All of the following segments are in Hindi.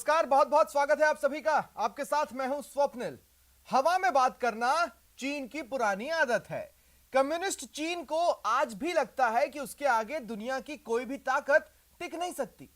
नमस्कार, बहुत बहुत स्वागत है आप सभी का। आपके साथ मैं हूं स्वप्निल। हवा में बात करना चीन की पुरानी आदत है। कम्युनिस्ट चीन को आज भी लगता है कि उसके आगे दुनिया की कोई भी ताकत टिक नहीं सकती।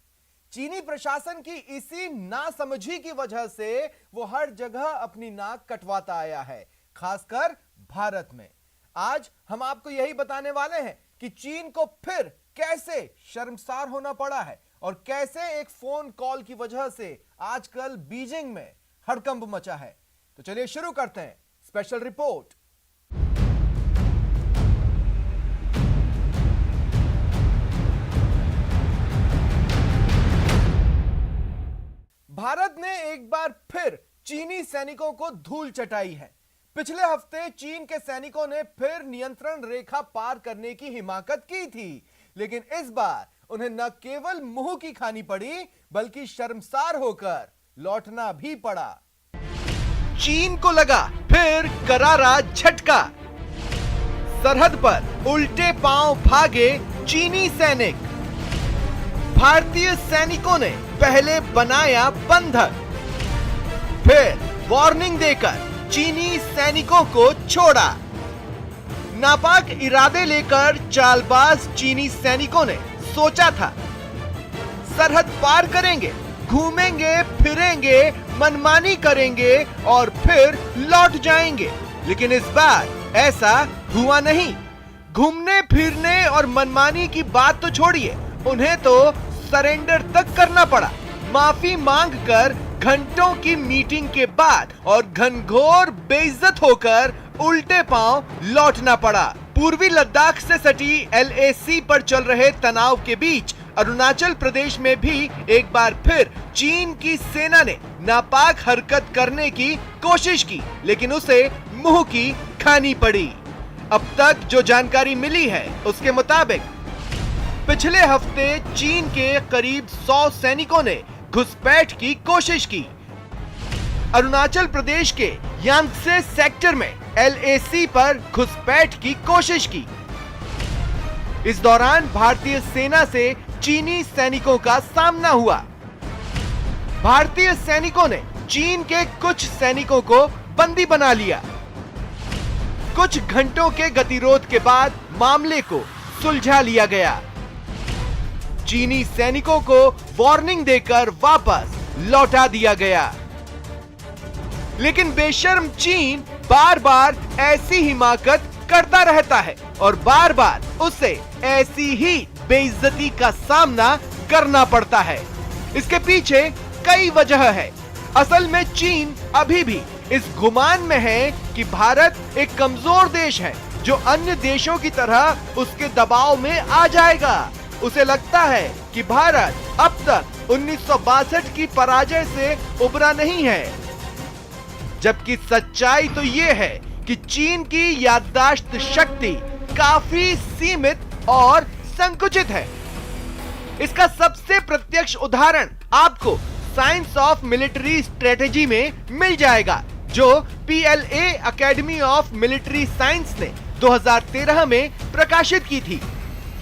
चीनी प्रशासन की इसी नासमझी की वजह से वो हर जगह अपनी नाक कटवाता आया है, खासकर भारत में। आज हम आपको यही बताने वाले हैं कि चीन को फिर कैसे शर्मसार होना पड़ा है और कैसे एक फोन कॉल की वजह से आजकल बीजिंग में हड़कंप मचा है। तो चलिए शुरू करते हैं स्पेशल रिपोर्ट। भारत ने एक बार फिर चीनी सैनिकों को धूल चटाई है। पिछले हफ्ते चीन के सैनिकों ने फिर नियंत्रण रेखा पार करने की हिमाकत की थी, लेकिन इस बार उन्हें न केवल मुंह की खानी पड़ी बल्कि शर्मसार होकर लौटना भी पड़ा। चीन को लगा फिर करारा झटका। सरहद पर उल्टे पांव भागे चीनी सैनिक। भारतीय सैनिकों ने पहले बनाया बंधक, फिर वार्निंग देकर चीनी सैनिकों को छोड़ा। नापाक इरादे लेकर चालबाज चीनी सैनिकों ने सोचा था सरहद पार करेंगे, घूमेंगे फिरेंगे, मनमानी करेंगे और फिर लौट जाएंगे, लेकिन इस बार ऐसा हुआ नहीं। घूमने फिरने और मनमानी की बात तो छोड़िए, उन्हें तो सरेंडर तक करना पड़ा। माफी मांगकर घंटों की मीटिंग के बाद और घनघोर बेइज्जत होकर उल्टे पांव लौटना पड़ा। पूर्वी लद्दाख से सटी LAC पर चल रहे तनाव के बीच अरुणाचल प्रदेश में भी एक बार फिर चीन की सेना ने नापाक हरकत करने की कोशिश की, लेकिन उसे मुंह की खानी पड़ी। अब तक जो जानकारी मिली है उसके मुताबिक पिछले हफ्ते चीन के करीब 100 सैनिकों ने घुसपैठ की कोशिश की। अरुणाचल प्रदेश के यांगसे सेक्टर में LAC पर घुसपैठ की कोशिश की। इस दौरान भारतीय सेना से चीनी सैनिकों का सामना हुआ। भारतीय सैनिकों ने चीन के कुछ सैनिकों को बंदी बना लिया। कुछ घंटों के गतिरोध के बाद मामले को सुलझा लिया गया। चीनी सैनिकों को वार्निंग देकर वापस लौटा दिया गया, लेकिन बेशर्म चीन बार बार ऐसी हिमाकत करता रहता है और बार बार उसे ऐसी ही बेइज्जती का सामना करना पड़ता है। इसके पीछे कई वजह है। असल में चीन अभी भी इस गुमान में है कि भारत एक कमजोर देश है जो अन्य देशों की तरह उसके दबाव में आ जाएगा। उसे लगता है कि भारत अब तक 1962 की पराजय से उबरा नहीं है, जबकि सच्चाई तो ये है कि चीन की याददाश्त शक्ति काफी सीमित और संकुचित है। इसका सबसे प्रत्यक्ष उदाहरण आपको साइंस ऑफ मिलिट्री स्ट्रेटेजी में मिल जाएगा, जो PLA academy of military science ने 2013 में प्रकाशित की थी।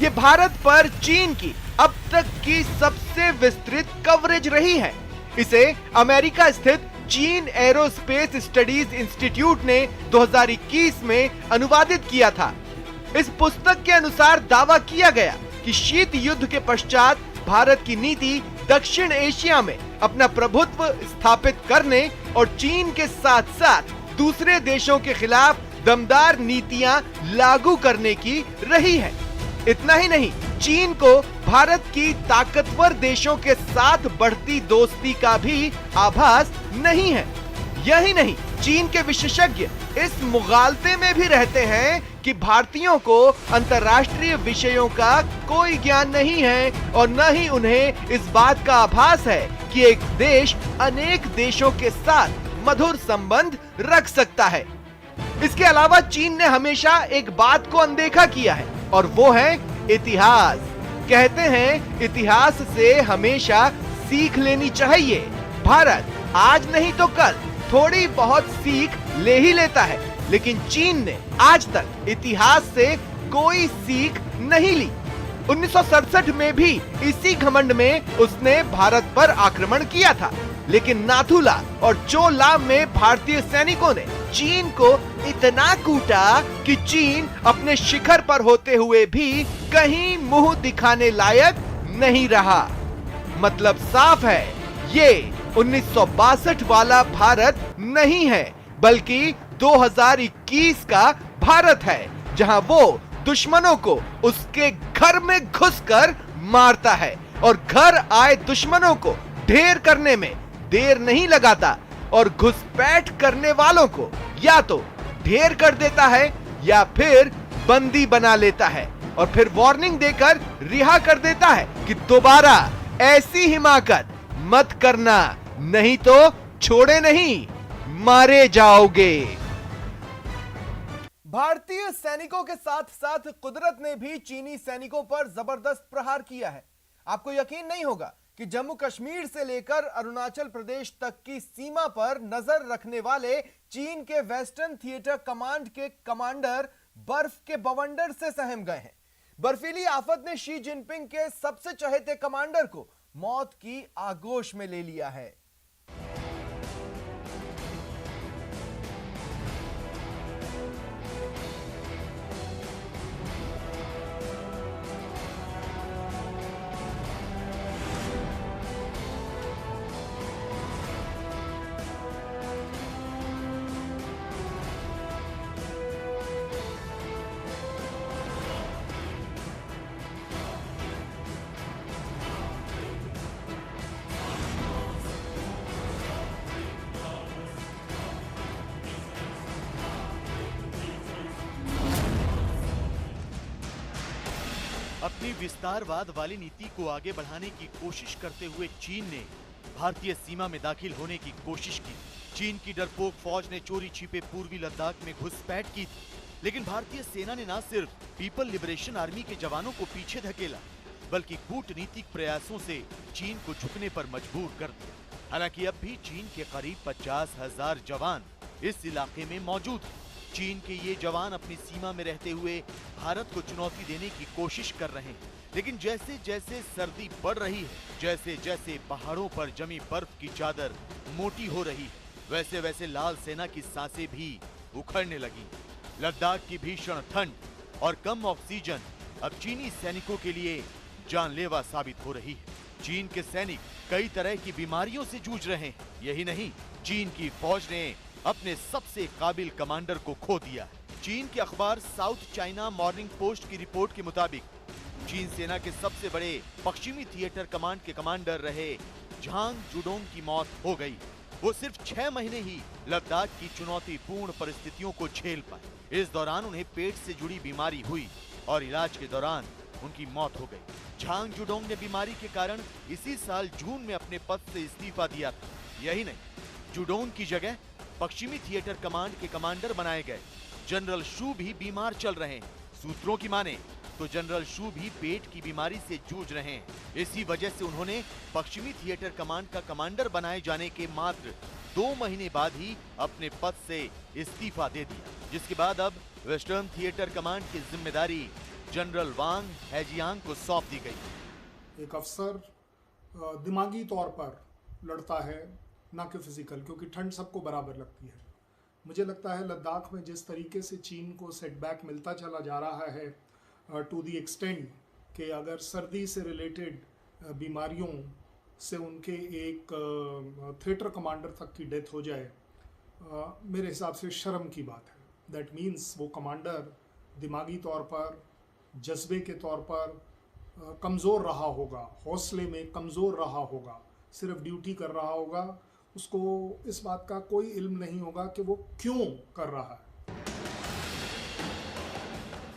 ये भारत पर चीन की अब तक की सबसे विस्तृत कवरेज रही है। इसे अमेरिका स्थित चीन एरोस्पेस स्टडीज इंस्टीट्यूट ने 2021 में अनुवादित किया था। इस पुस्तक के अनुसार दावा किया गया कि शीत युद्ध के पश्चात भारत की नीति दक्षिण एशिया में अपना प्रभुत्व स्थापित करने और चीन के साथ साथ दूसरे देशों के खिलाफ दमदार नीतियां लागू करने की रही है। इतना ही नहीं, चीन को भारत की ताकतवर देशों के साथ बढ़ती दोस्ती का भी आभास नहीं है। यही नहीं, चीन के विशेषज्ञ इस मुगालते में भी रहते हैं कि भारतीयों को अंतर्राष्ट्रीय विषयों का कोई ज्ञान नहीं है और न ही उन्हें इस बात का आभास है कि एक देश अनेक देशों के साथ मधुर संबंध रख सकता है। इसके अलावा चीन ने हमेशा एक बात को अनदेखा किया है और वो है इतिहास। कहते हैं इतिहास से हमेशा सीख लेनी चाहिए। भारत आज नहीं तो कल थोड़ी बहुत सीख ले ही लेता है, लेकिन चीन ने आज तक इतिहास से कोई सीख नहीं ली। 1967 में भी इसी घमंड में उसने भारत पर आक्रमण किया था। लेकिन नाथुला और चोला में भारतीय सैनिकों ने चीन को इतना कूटा कि चीन अपने शिखर पर होते हुए भी कहीं मुंह दिखाने लायक नहीं रहा। मतलब साफ है, ये 1962 वाला भारत नहीं है, बल्कि 2021 का भारत है, जहां वो दुश्मनों को उसके घर में घुसकर मारता है और घर आए दुश्मनों को ढेर करने में देर नहीं लगाता और घुसपैठ करने वालों को या तो ढेर कर देता है या फिर बंदी बना लेता है और फिर वार्निंग देकर रिहा कर देता है कि दोबारा ऐसी हिमाकत मत करना, नहीं तो छोड़े नहीं, मारे जाओगे। भारतीय सैनिकों के साथ साथ कुदरत ने भी चीनी सैनिकों पर जबरदस्त प्रहार किया है। आपको यकीन नहीं होगा कि जम्मू कश्मीर से लेकर अरुणाचल प्रदेश तक की सीमा पर नजर रखने वाले चीन के वेस्टर्न थिएटर कमांड के कमांडर बर्फ के बवंडर से सहम गए हैं। बर्फीली आफत ने शी जिनपिंग के सबसे चहेते कमांडर को मौत की आगोश में ले लिया है। अपनी विस्तारवाद वाली नीति को आगे बढ़ाने की कोशिश करते हुए चीन ने भारतीय सीमा में दाखिल होने की कोशिश की। चीन की डरपोक फौज ने चोरी छिपे पूर्वी लद्दाख में घुसपैठ की थी, लेकिन भारतीय सेना ने न सिर्फ पीपल लिबरेशन आर्मी के जवानों को पीछे धकेला, बल्कि कूटनीतिक प्रयासों से चीन को झुकने पर मजबूर कर दिया। हालांकि अब भी चीन के करीब 50,000 जवान इस इलाके में मौजूद हैं। चीन के ये जवान अपनी सीमा में रहते हुए भारत को चुनौती देने की कोशिश कर रहे हैं, लेकिन जैसे जैसे सर्दी बढ़ रही है, जैसे जैसे पहाड़ों पर जमी बर्फ की चादर मोटी हो रही है, वैसे वैसे लाल सेना की सांसें भी उखड़ने लगी। लद्दाख की भीषण ठंड और कम ऑक्सीजन अब चीनी सैनिकों के लिए जानलेवा साबित हो रही है। चीन के सैनिक कई तरह की बीमारियों से जूझ रहे हैं। यही नहीं, चीन की फौज ने अपने सबसे काबिल कमांडर को खो दिया है। चीन के अखबार साउथ चाइना मॉर्निंग पोस्ट की रिपोर्ट के मुताबिक चीन सेना के सबसे बड़े पश्चिमी थिएटर कमांड के कमांडर रहे झांग जुडोंग की मौत हो गई। वो सिर्फ 6 महीने ही लद्दाख की चुनौतीपूर्ण परिस्थितियों को झेल पाए। इस दौरान उन्हें पेट से जुड़ी बीमारी हुई और इलाज के दौरान उनकी मौत हो गई। झांग जुडोंग ने बीमारी के कारण इसी साल जून में अपने पद से इस्तीफा दिया था। यही नहीं, जुडोंग की जगह पश्चिमी थिएटर कमांड के कमांडर बनाए गए जनरल शू भी बीमार चल रहे हैं। सूत्रों की माने तो जनरल शू भी पेट की बीमारी से जूझ रहे हैं। इसी वजह से उन्होंने पश्चिमी थिएटर कमांड का कमांडर बनाए जाने के मात्र 2 महीने बाद ही अपने पद से इस्तीफा दे दिया, जिसके बाद अब वेस्टर्न थिएटर कमांड की जिम्मेदारी जनरल वांग हैजियांग को सौंप दी गई। एक अफसर दिमागी तौर पर लड़ता है, ना कि फिजिकल, क्योंकि ठंड सबको बराबर लगती है। मुझे लगता है लद्दाख में जिस तरीके से चीन को सेटबैक मिलता चला जा रहा है, टू दी एक्सटेंड कि अगर सर्दी से रिलेटेड बीमारियों से उनके एक थिएटर कमांडर तक की डेथ हो जाए, मेरे हिसाब से शर्म की बात है। दैट मीन्स वो कमांडर दिमागी तौर पर, जज्बे के तौर पर कमज़ोर रहा होगा, हौसले में कमज़ोर रहा होगा, सिर्फ ड्यूटी कर रहा होगा, उसको इस बात का कोई इल्म नहीं होगा कि वो क्यों कर रहा है।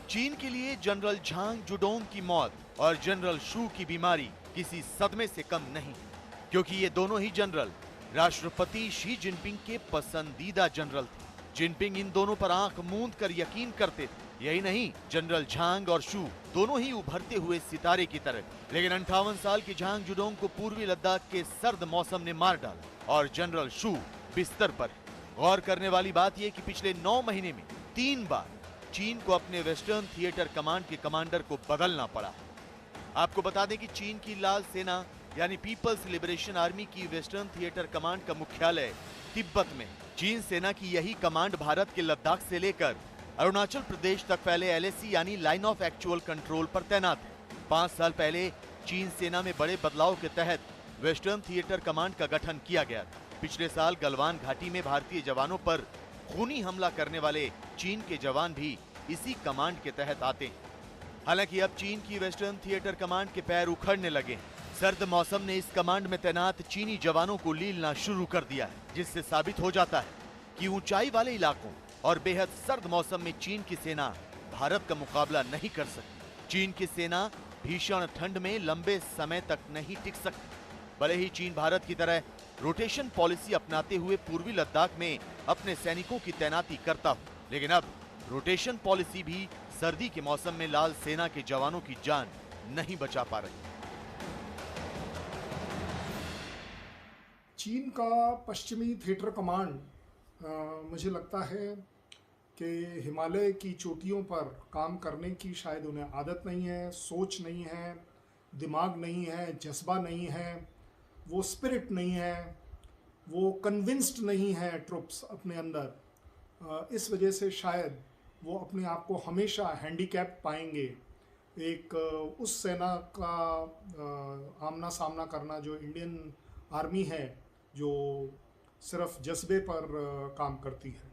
चीन के लिए जनरल झांग जुडोंग की मौत और जनरल शू की बीमारी किसी सदमे से कम नहीं, क्योंकि ये दोनों ही जनरल राष्ट्रपति शी जिनपिंग के पसंदीदा जनरल थे। जिनपिंग इन दोनों पर आंख मूंद कर यकीन करते थे। यही नहीं, जनरल झांग और शू दोनों ही उभरते हुए सितारे की तरह, लेकिन 58 साल की झांग जुडोंग को पूर्वी लद्दाख के सर्द मौसम ने मार डाला और जनरल शू बिस्तर पर है। गौर करने वाली बात यह कि पिछले 9 महीने में 3 बार चीन को अपने वेस्टर्न थिएटर कमांड के कमांडर को बदलना पड़ा। आपको बता दें कि चीन की लाल सेना यानी पीपल्स लिबरेशन आर्मी की वेस्टर्न थिएटर कमांड का मुख्यालय तिब्बत में। चीन सेना की यही कमांड भारत के लद्दाख से लेकर अरुणाचल प्रदेश तक फैले LAC यानी लाइन ऑफ एक्चुअल कंट्रोल पर तैनात है। 5 साल पहले चीन सेना में बड़े बदलाव के तहत वेस्टर्न थिएटर कमांड का गठन किया गया था। पिछले साल गलवान घाटी में भारतीय जवानों पर खूनी हमला करने वाले चीन के जवान भी इसी कमांड के तहत आते हैं। हालांकि अब चीन की वेस्टर्न थिएटर कमांड के पैर उखड़ने लगे हैं। सर्द मौसम ने इस कमांड में तैनात चीनी जवानों को लीलना शुरू कर दिया है, जिससे साबित हो जाता है कि ऊंचाई वाले इलाकों और बेहद सर्द मौसम में चीन की सेना भारत का मुकाबला नहीं कर सकती। चीन की सेना भीषण ठंड में लंबे समय तक नहीं टिक सकती। भले ही चीन भारत की तरह रोटेशन पॉलिसी अपनाते हुए पूर्वी लद्दाख में अपने सैनिकों की तैनाती करता हो, लेकिन अब रोटेशन पॉलिसी भी सर्दी के मौसम में लाल सेना के जवानों की जान नहीं बचा पा रही। चीन का पश्चिमी थिएटर कमांड मुझे लगता है कि हिमालय की चोटियों पर काम करने की शायद उन्हें आदत नहीं है, सोच नहीं है, दिमाग नहीं है, जज्बा नहीं है, वो स्पिरिट नहीं है, वो कन्विंस्ड नहीं है ट्रुप्स अपने अंदर। इस वजह से शायद वो अपने आप को हमेशा हैंडीकैप पाएंगे। एक उस सेना का आमना सामना करना जो इंडियन आर्मी है, जो सिर्फ जज्बे पर काम करती है।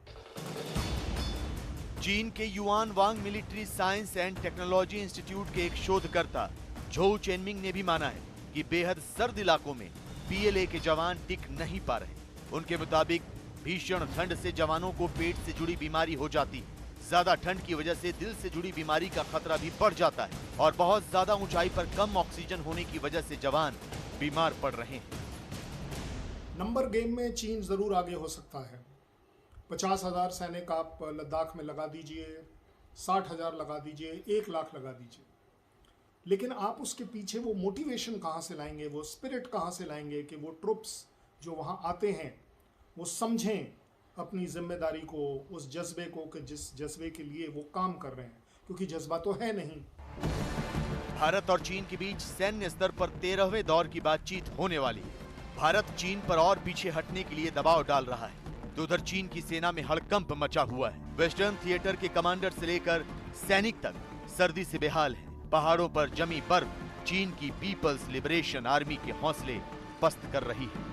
चीन के yuan Wang military science and technology institute के एक शोधकर्ता झोउ चेनमिंग ने भी माना है कि बेहद सर्द इलाकों में PLA के जवान टिक नहीं पा रहे। उनके मुताबिक भीषण ठंड से जवानों को पेट से जुड़ी बीमारी हो जाती है। ज्यादा ठंड की वजह से दिल से जुड़ी बीमारी का खतरा भी बढ़ जाता है और बहुत ज्यादा ऊंचाई पर कम ऑक्सीजन होने की वजह से जवान बीमार पड़ रहे हैं। नंबर गेम में चीन ज़रूर आगे हो सकता है। 50,000 सैनिक आप लद्दाख में लगा दीजिए, 60,000 लगा दीजिए, 1 लाख लगा दीजिए, लेकिन आप उसके पीछे वो मोटिवेशन कहाँ से लाएंगे, वो स्पिरिट कहाँ से लाएंगे कि वो ट्रुप्स जो वहाँ आते हैं वो समझें अपनी जिम्मेदारी को, उस जज्बे को कि जिस जज्बे के लिए वो काम कर रहे हैं, क्योंकि जज्बा तो है नहीं। भारत और चीन के बीच सैन्य स्तर पर 13वें दौर की बातचीत होने वाली है। भारत चीन पर और पीछे हटने के लिए दबाव डाल रहा है, तो उधर चीन की सेना में हड़कंप मचा हुआ है। वेस्टर्न थिएटर के कमांडर से लेकर सैनिक तक सर्दी से बेहाल है। पहाड़ों पर जमी बर्फ चीन की पीपल्स लिबरेशन आर्मी के हौसले पस्त कर रही है।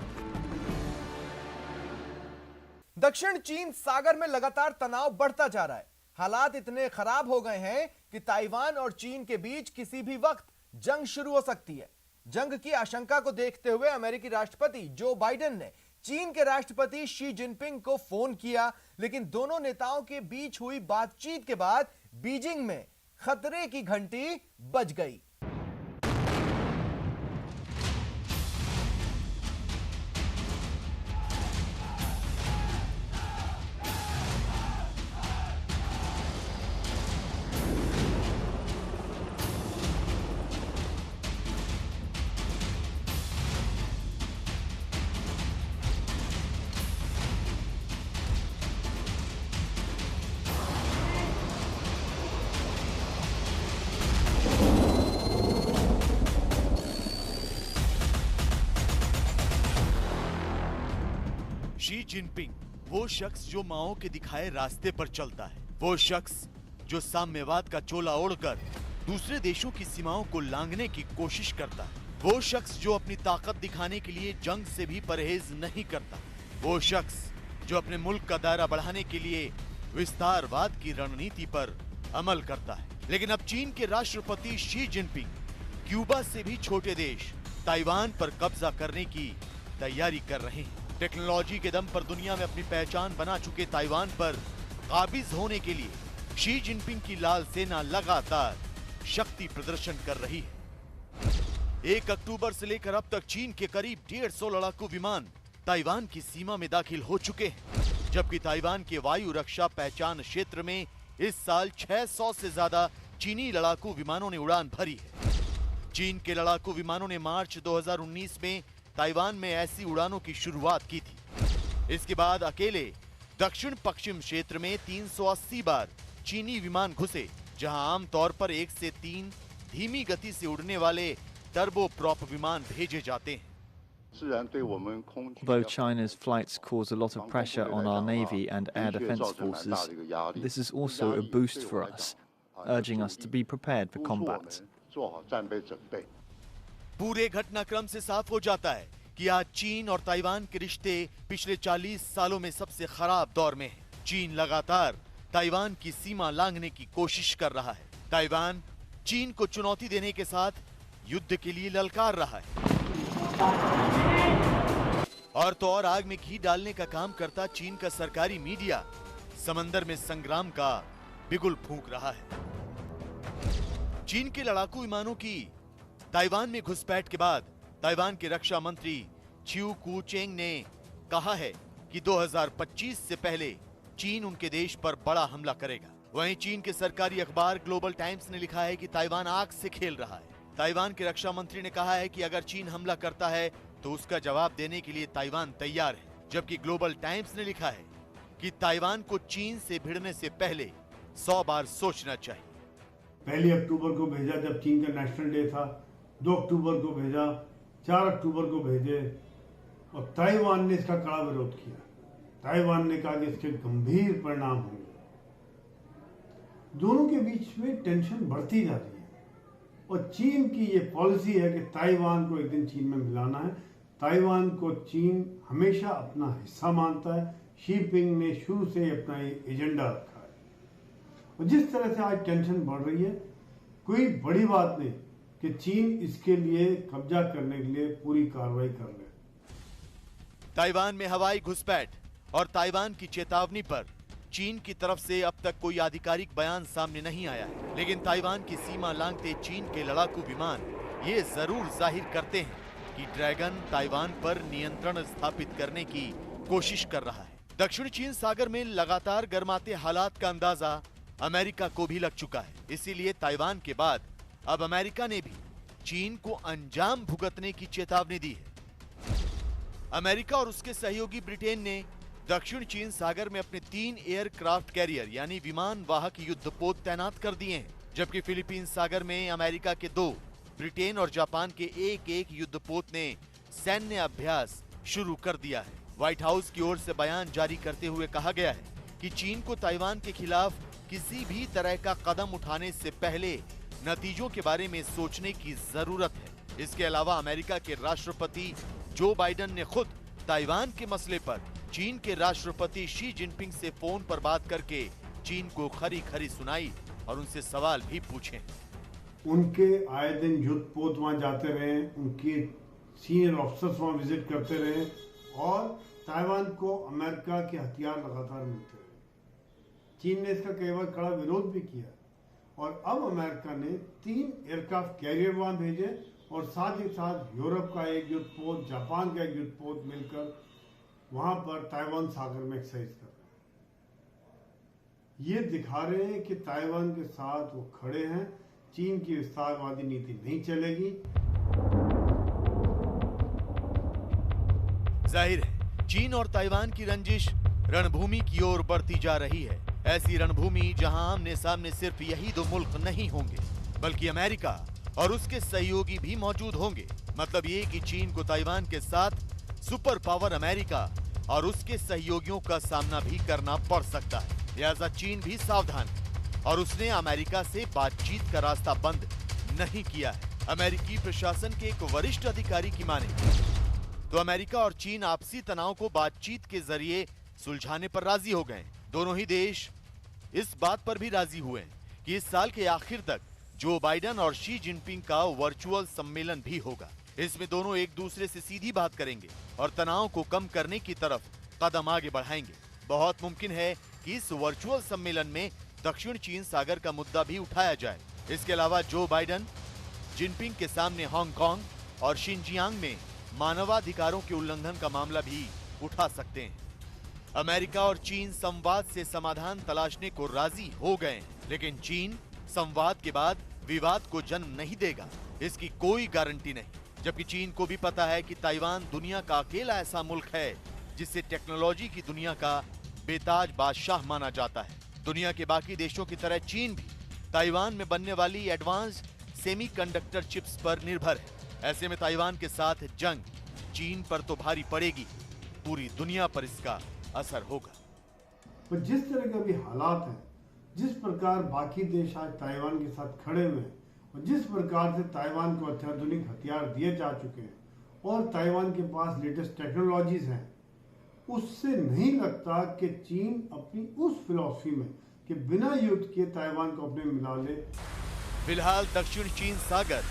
दक्षिण चीन सागर में लगातार तनाव बढ़ता जा रहा है। हालात इतने खराब हो गए हैं कि ताइवान और चीन के बीच किसी भी वक्त जंग शुरू हो सकती है। जंग की आशंका को देखते हुए अमेरिकी राष्ट्रपति जो बाइडेन ने चीन के राष्ट्रपति शी जिनपिंग को फोन किया, लेकिन दोनों नेताओं के बीच हुई बातचीत के बाद बीजिंग में खतरे की घंटी बज गई। शी जिनपिंग वो शख्स जो माओ के दिखाए रास्ते पर चलता है, वो शख्स जो साम्यवाद का चोला ओढ़कर दूसरे देशों की सीमाओं को लांघने की कोशिश करता है, वो शख्स जो अपनी ताकत दिखाने के लिए जंग से भी परहेज नहीं करता, वो शख्स जो अपने मुल्क का दायरा बढ़ाने के लिए विस्तारवाद की रणनीति पर अमल करता है। लेकिन अब चीन के राष्ट्रपति शी जिनपिंग क्यूबा से भी छोटे देश ताइवान पर कब्जा करने की तैयारी कर रहे हैं। टेक्नोलॉजी के दम पर दुनिया में अपनी पहचान बना चुके ताइवान पर काबिज होने के लिए शी जिनपिंग की लाल सेना लगातार शक्ति प्रदर्शन कर रही है। 1 अक्टूबर से लेकर अब तक चीन के करीब 150 लड़ाकू विमान ताइवान की सीमा में दाखिल हो चुके हैं, जबकि ताइवान के वायु रक्षा पहचान क्षेत्र में इस साल 600 से ज्यादा चीनी लड़ाकू विमानों ने उड़ान भरी है। चीन के लड़ाकू विमानों ने मार्च 2019 में ताइवान में ऐसी उड़ानों की शुरुआत की थी। इसके बाद अकेले दक्षिण पश्चिम क्षेत्र में 380 बार चीनी विमान घुसे, जहां आमतौर पर 1 से 3 धीमी गति से उड़ने वाले टर्बो प्रॉप विमान भेजे जाते हैं। Although China's flights cause a lot of pressure on our Navy and air defense forces, this is also a boost for us, urging us to be prepared for combat. पूरे घटनाक्रम से साफ हो जाता है कि आज चीन और ताइवान के रिश्ते पिछले 40 सालों में सबसे खराब दौर में हैं। चीन लगातार ताइवान की सीमा लांघने की कोशिश कर रहा है। ताइवान चीन को चुनौती देने के साथ युद्ध के लिए ललकार रहा है। और तो और आग में घी डालने का काम करता चीन का सरकारी मीडिया समंदर में संग्राम का बिगुल फूंक रहा है। चीन के लड़ाकू विमानों की ताइवान में घुसपैठ के बाद ताइवान के रक्षा मंत्री चिऊ कू-चेंग ने कहा है कि 2025 से पहले चीन उनके देश पर बड़ा हमला करेगा। वहीं चीन के सरकारी अखबार ग्लोबल टाइम्स ने लिखा है कि ताइवान आग से खेल रहा है। ताइवान के रक्षा मंत्री ने कहा है कि अगर चीन हमला करता है तो उसका जवाब देने के लिए ताइवान तैयार है, जबकि ग्लोबल टाइम्स ने लिखा है कि ताइवान को चीन से भिड़ने से पहले 100 बार सोचना चाहिए। 1 अक्टूबर को भेजा जब चीन का नेशनल डे था, 2 अक्टूबर को भेजा, 4 अक्टूबर को भेजे और ताइवान ने इसका कड़ा विरोध किया। ताइवान ने कहा कि इसके गंभीर परिणाम होंगे। दोनों के बीच में टेंशन बढ़ती जा रही है और चीन की ये पॉलिसी है कि ताइवान को एक दिन चीन में मिलाना है। ताइवान को चीन हमेशा अपना हिस्सा मानता है। शी जिनपिंग ने शुरू से ही अपना एजेंडा रखा है और जिस तरह से आज टेंशन बढ़ रही है, कोई बड़ी बात नहीं कि चीन इसके लिए कब्जा करने के लिए पूरी कार्रवाई कर ले। ताइवान में हवाई घुसपैठ और ताइवान की चेतावनी पर चीन की तरफ से अब तक कोई आधिकारिक बयान सामने नहीं आया है, लेकिन ताइवान की सीमा लांघते चीन के लड़ाकू विमान ये जरूर जाहिर करते हैं कि ड्रैगन ताइवान पर नियंत्रण स्थापित करने की कोशिश कर रहा है। दक्षिण चीन सागर में लगातार गर्माते हालात का अंदाजा अमेरिका को भी लग चुका है। इसीलिए ताइवान के बाद अब अमेरिका ने भी चीन को अंजाम भुगतने की चेतावनी दी है। अमेरिका और उसके सहयोगी ब्रिटेन ने दक्षिण चीन सागर में अपने 3 एयरक्राफ्ट कैरियर यानी विमान वाहक युद्धपोत तैनात कर दिए हैं, जबकि फिलीपींस सागर में अमेरिका के 2, ब्रिटेन और जापान के 1 युद्धपोत ने सैन्य अभ्यास शुरू कर दिया है। व्हाइट हाउस की ओर से बयान जारी करते हुए कहा गया है कि चीन को ताइवान के खिलाफ किसी भी तरह का कदम उठाने से पहले नतीजों के बारे में सोचने की जरूरत है। इसके अलावा अमेरिका के राष्ट्रपति जो बाइडेन ने खुद ताइवान के मसले पर चीन के राष्ट्रपति शी जिनपिंग से फोन पर बात करके चीन को खरी खरी सुनाई और उनसे सवाल भी पूछे। उनके आए दिन युद्धपोत वहां जाते रहे, उनके सीनियर ऑफिसर्स वहां विजिट करते रहे और ताइवान को अमेरिका के हथियार लगातार मिलते रहे। चीन ने इसका कई बार कड़ा विरोध भी किया और अब अमेरिका ने 3 एयरक्राफ्ट कैरियर वहां भेजे और साथ ही साथ यूरोप का 1 युद्धपोत, जापान का 1 युद्धपोत मिलकर वहां पर ताइवान सागर में एक्सरसाइज कर रहे हैं। ये दिखा रहे हैं कि ताइवान के साथ वो खड़े हैं। चीन की विस्तारवादी नीति नहीं चलेगी। जाहिर है चीन और ताइवान की रंजिश रणभूमि की ओर बढ़ती जा रही है। ऐसी रणभूमि जहां आमने सामने सिर्फ यही 2 मुल्क नहीं होंगे, बल्कि अमेरिका और उसके सहयोगी भी मौजूद होंगे। मतलब ये कि चीन को ताइवान के साथ सुपर पावर अमेरिका और उसके सहयोगियों का सामना भी करना पड़ सकता है। लिहाजा चीन भी सावधान है और उसने अमेरिका से बातचीत का रास्ता बंद नहीं किया है। अमेरिकी प्रशासन के एक वरिष्ठ अधिकारी की माने तो अमेरिका और चीन आपसी तनाव को बातचीत के जरिए सुलझाने पर राजी हो गए। दोनों ही देश इस बात पर भी राजी हुए कि इस साल के आखिर तक जो बाइडेन और शी जिनपिंग का वर्चुअल सम्मेलन भी होगा। इसमें दोनों एक दूसरे से सीधी बात करेंगे और तनाव को कम करने की तरफ कदम आगे बढ़ाएंगे। बहुत मुमकिन है कि इस वर्चुअल सम्मेलन में दक्षिण चीन सागर का मुद्दा भी उठाया जाए। इसके अलावा जो बाइडेन जिनपिंग के सामने हांगकांग और शिनजियांग में मानवाधिकारों के उल्लंघन का मामला भी उठा सकते हैं। अमेरिका और चीन संवाद से समाधान तलाशने को राजी हो गए, लेकिन चीन संवाद के बाद विवाद को जन्म नहीं देगा, इसकी कोई गारंटी नहीं। जबकि चीन को भी पता है कि ताइवान दुनिया का अकेला ऐसा मुल्क है जिसे टेक्नोलॉजी की दुनिया का बेताज बादशाह माना जाता है। दुनिया के बाकी देशों की तरह चीन भी ताइवान में बनने वाली एडवांस्ड सेमीकंडक्टर चिप्स पर निर्भर है। ऐसे में ताइवान के साथ जंग चीन पर तो भारी पड़ेगी, पूरी दुनिया पर इसका असर होगा। पर जिस तरह के अभी हालात हैं, जिस प्रकार बाकी देश आज ताइवान के साथ खड़े हुए हैं और जिस प्रकार से ताइवान को अत्याधुनिक हथियार दिए जा चुके हैं और ताइवान के पास लेटेस्ट टेक्नोलॉजीज हैं, उससे नहीं लगता कि चीन अपनी उस फिलॉसफी में कि बिना युद्ध के ताइवान को अपने मिला ले। फिलहाल दक्षिण चीन सागर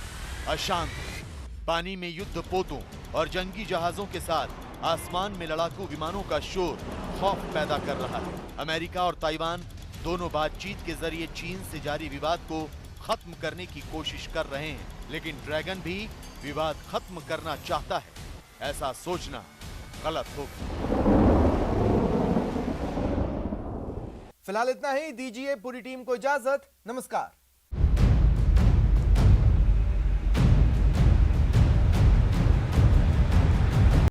अशांत है। पानी में युद्ध पोतों और जंगी जहाजों के साथ आसमान में लड़ाकू विमानों का शोर खौफ पैदा कर रहा है। अमेरिका और ताइवान दोनों बातचीत के जरिए चीन से जारी विवाद को खत्म करने की कोशिश कर रहे हैं, लेकिन ड्रैगन भी विवाद खत्म करना चाहता है। ऐसा सोचना गलत होगा। फिलहाल इतना ही, दीजिए पूरी टीम को इजाजत। नमस्कार।